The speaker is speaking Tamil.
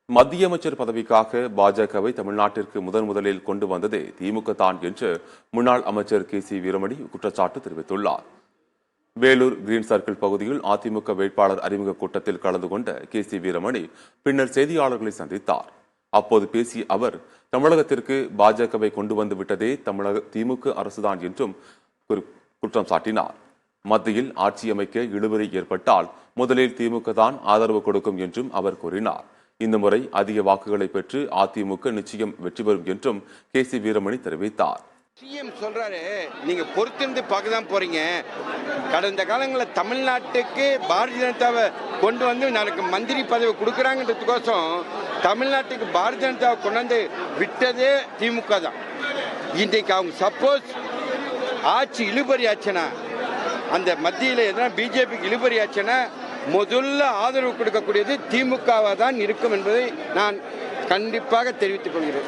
மத்திய அமைச்சர் பதவிக்காக பாஜகவை தமிழ்நாட்டிற்கு முதலில் கொண்டு வந்ததே திமுக தான் என்று முன்னாள் அமைச்சர் கே.சி. வீரமணி குற்றச்சாட்டு தெரிவித்துள்ளார். வேலூர் கிரீன் சர்க்கிள் பகுதியில் அதிமுக வேட்பாளர் அறிமுக கூட்டத்தில் கலந்து கொண்ட கே.சி. வீரமணி பின்னர் செய்தியாளர்களை சந்தித்தார். அப்போது பேசிய அவர், தமிழகத்திற்கு பாஜகவை கொண்டு வந்து விட்டதே திமுக அரசுதான் என்றும் குற்றம் சாட்டினார். மத்தியில் ஆட்சி அமைக்க இழுபறி ஏற்பட்டால் முதலில் திமுக தான் ஆதரவு கொடுக்கும் என்றும் அவர் கூறினார். இந்த முறை அதிக வாக்குகளை பெற்று அதிமுக நிச்சயம் வெற்றி பெறும் என்றும் கே.சி. வீரமணி தெரிவித்தார். சிஎம் சொல்றாரு, நீங்க பொறுத்திருந்து பார்க்க தான் போறீங்க. கடந்த காலங்களில் தமிழ்நாட்டுக்கு பாரதிய ஜனதாவை கொண்டு வந்து எனக்கு மந்திரி பதவி கொடுக்குறாங்கன்றதுக்கோசம் தமிழ்நாட்டுக்கு பாரதிய ஜனதாவை கொண்டாந்து விட்டதே திமுக தான். இன்றைக்கு அவங்க சப்போஸ் ஆட்சி இழுபறி ஆச்சுன்னா, அந்த மத்தியில் எதனா பிஜேபிக்கு இழுபறி ஆச்சுன்னா முதல்ல ஆதரவு கொடுக்கக்கூடியது திமுகவாக தான் இருக்கும் என்பதை நான் கண்டிப்பாக தெரிவித்துக் கொள்கிறேன்.